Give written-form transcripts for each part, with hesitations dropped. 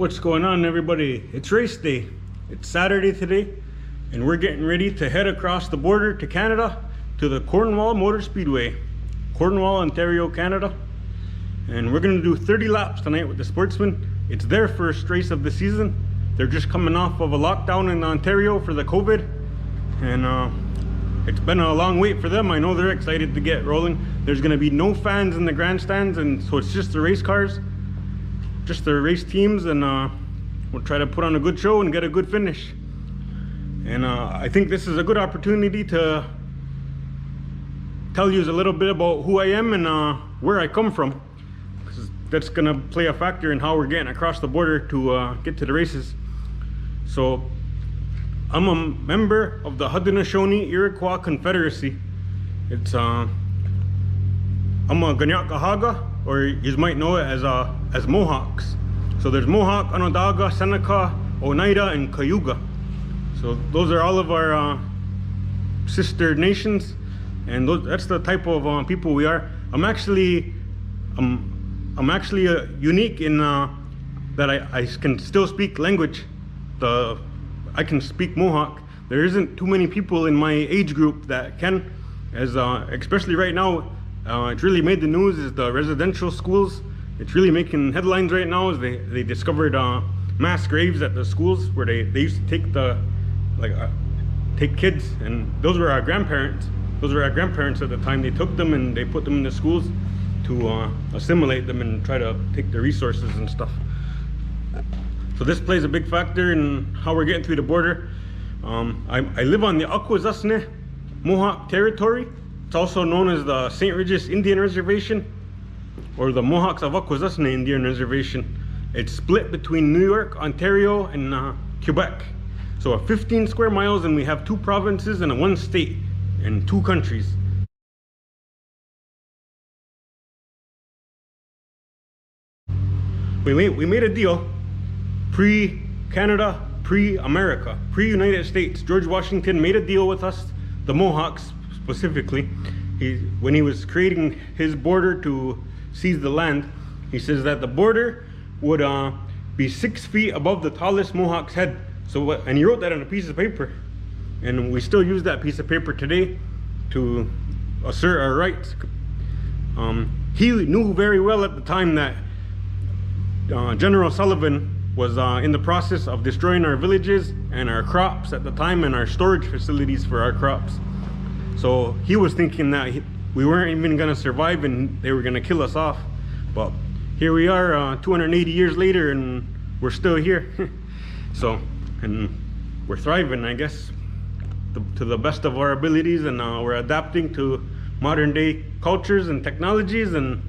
What's going on, everybody? It's race day. It's Saturday today, and we're getting ready to head across the border to Canada to the Cornwall Motor Speedway, Cornwall, Ontario, Canada. And we're gonna do 30 laps tonight with the Sportsman. It's their first race of the season. They're just coming off of a lockdown in Ontario for the COVID, and it's been a long wait for them. I know they're excited to get rolling. There's gonna be no fans in the grandstands, and so it's just the race cars, just the race teams, and we'll try to put on a good show and get a good finish. And I think this is a good opportunity to tell you a little bit about who I am and where I come from, because that's gonna play a factor in how we're getting across the border to get to the races. So I'm a member of the Haudenosaunee Iroquois Confederacy. It's I'm a Ganyakahaga, or you might know it as Mohawks. So there's Mohawk, Onondaga, Seneca, Oneida, and Cayuga. So those are all of our sister nations, and that's the type of people we are. I'm actually unique in that I can still speak language. I can speak Mohawk. There isn't too many people in my age group that can, as especially right now. It's really made the news is the residential schools. It's really making headlines right now as they discovered mass graves at the schools where they used to take take kids, and those were our grandparents. Those were our grandparents at the time. They took them and they put them in the schools to assimilate them and try to take the resources and stuff. So this plays a big factor in how we're getting through the border. I live on the Akwesasne Mohawk territory. It's also known as the St. Regis Indian Reservation, or the Mohawks of Akwesasne Indian Reservation. It's split between New York, Ontario, and Quebec. So 15 square miles, and we have 2 provinces and 1 state and 2 countries. We made a deal pre-Canada, pre-America, pre-United States. George Washington made a deal with us, the Mohawks specifically. When he was creating his border to seize the land, he says that the border would be 6 feet above the tallest Mohawk's head. So, and he wrote that on a piece of paper, and we still use that piece of paper today to assert our rights. He knew very well at the time that General Sullivan was in the process of destroying our villages and our crops at the time, and our storage facilities for our crops. So he was thinking that we weren't even going to survive and they were going to kill us off. But here we are 280 years later, and we're still here. So, and we're thriving, I guess, to the best of our abilities, and we're adapting to modern day cultures and technologies, and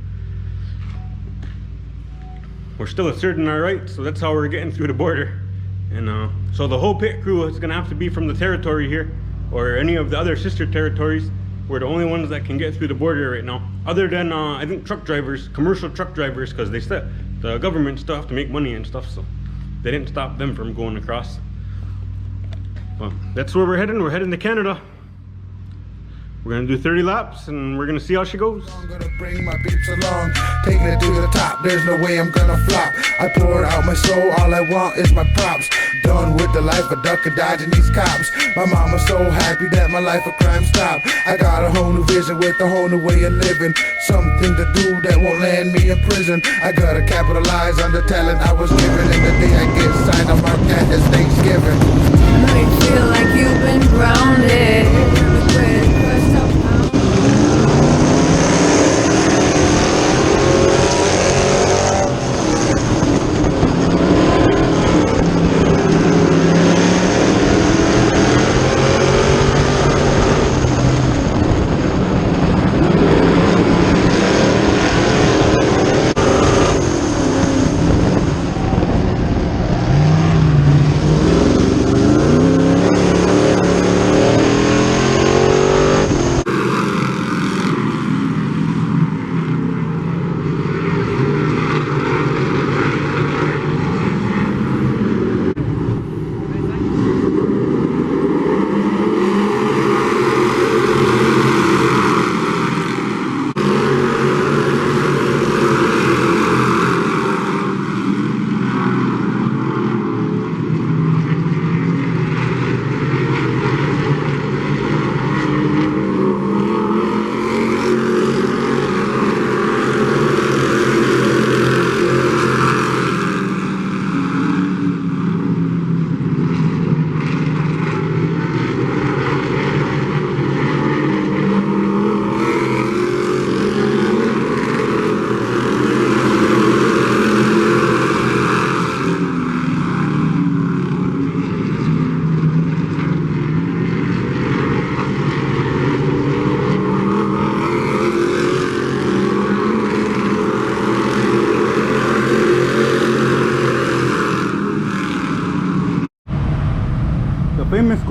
we're still asserting our rights. So that's how we're getting through the border. And so the whole pit crew is going to have to be from the territory here, or any of the other sister territories. We're the only ones that can get through the border right now, other than I think truck drivers, commercial truck drivers, because the government still have to make money and stuff, so they didn't stop them from going across. Well, that's where we're heading. We're heading to Canada. We're gonna do 30 laps, and we're gonna see how she goes. I'm gonna bring my peeps along, taking it to the top. There's no way I'm gonna flop. I pour out my soul, all I want is my props. Done with the life of duck and dodging these cops. My mama's so happy that my life of crime stopped. I got a whole new vision with a whole new way of living. Something to do that won't land me in prison. I gotta capitalize on the talent I was given, and the day I get signed, I'm marked that as Thanksgiving. Make you feel like you've been grounded.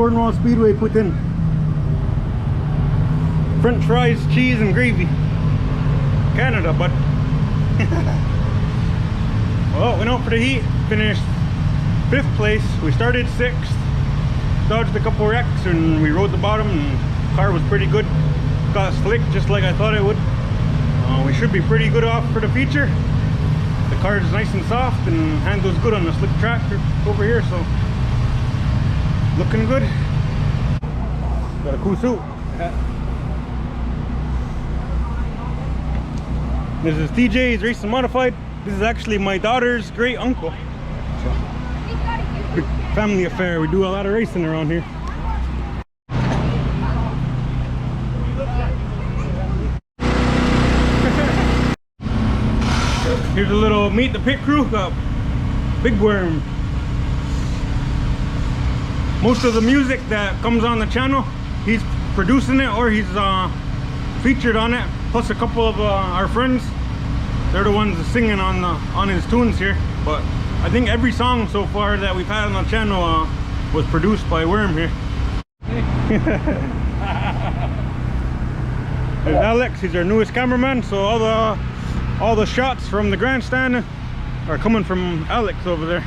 Cornwall Speedway put in. French fries, cheese, and gravy. Canada, but well, went out for the heat, finished 5th place. We started 6th, dodged a couple wrecks, and we rode the bottom, and the car was pretty good. Got slick just like I thought it would. We should be pretty good off for the feature. The car is nice and soft and handles good on the slick track over here, so looking good. Got a cool suit. This is TJ, he's racing modified. This is actually my daughter's great uncle. So, big family affair. We do a lot of racing around here. Here's a little meet the pit crew. Got Big Worm. Most of the music that comes on the channel, he's producing it or he's featured on it. Plus a couple of our friends, they're the ones singing on his tunes here. But I think every song so far that we've had on the channel was produced by Worm here. There's Alex, he's our newest cameraman, so all the shots from the grandstand are coming from Alex over there.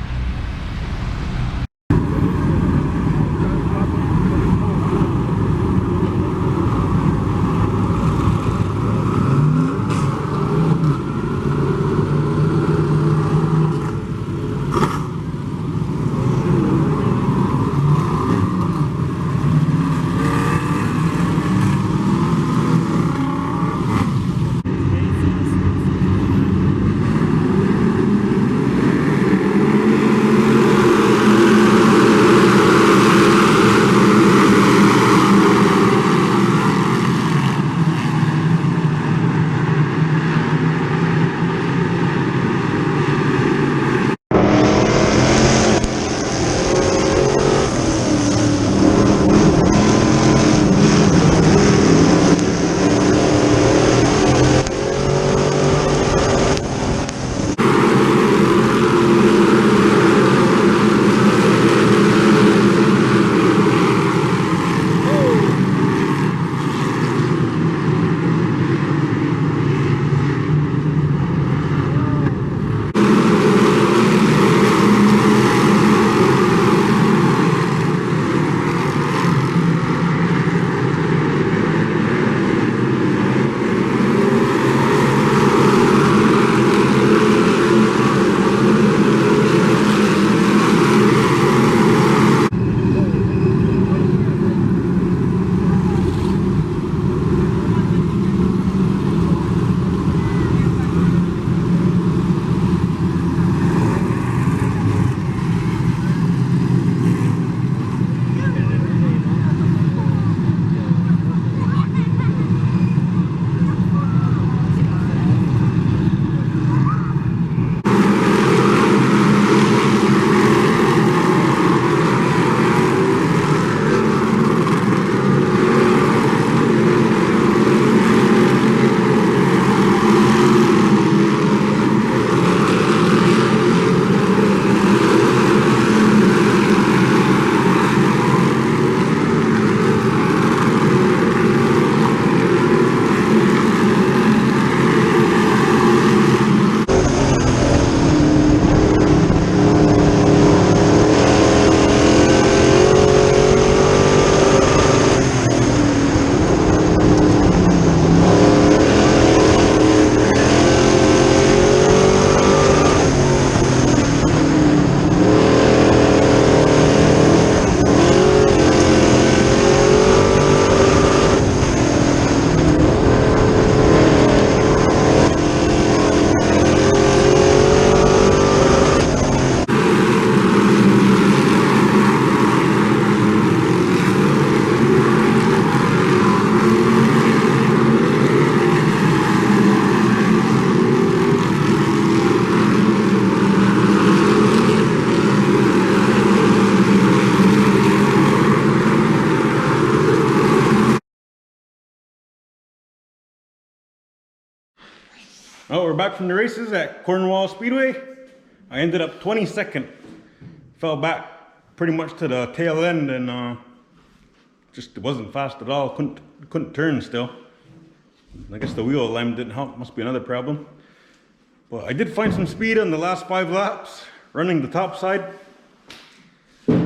Oh, we're back from the races at Cornwall Speedway. I ended up 22nd. Fell back pretty much to the tail end and just it wasn't fast at all. Couldn't turn still. I guess the wheel alignment didn't help. Must be another problem. But I did find some speed on the last 5 laps, running the top side.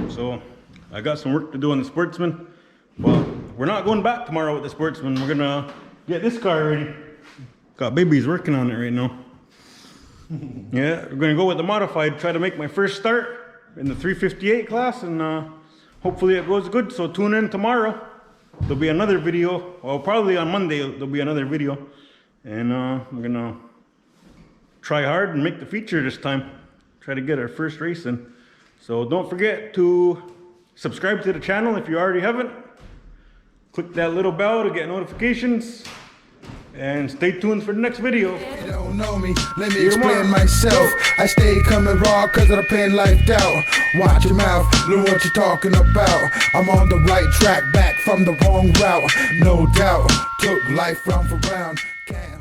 So I got some work to do on the Sportsman. Well, we're not going back tomorrow with the Sportsman. We're gonna get this car ready. Got babies working on it right now. Yeah, we're gonna go with the modified, try to make my first start in the 358 class, and hopefully it goes good. So tune in tomorrow. There'll be another video. Well, probably on Monday there'll be another video, and we're gonna try hard and make the feature this time. Try to get our first race in. So don't forget to subscribe to the channel if you already haven't. Click that little bell to get notifications. And stay tuned for the next video. If you don't know me, let me explain myself. I stay coming raw cause of the pain life doubt. Watch your mouth, learn what you're talking about. I'm on the right track, back from the wrong route. No doubt, took life round for round. Can't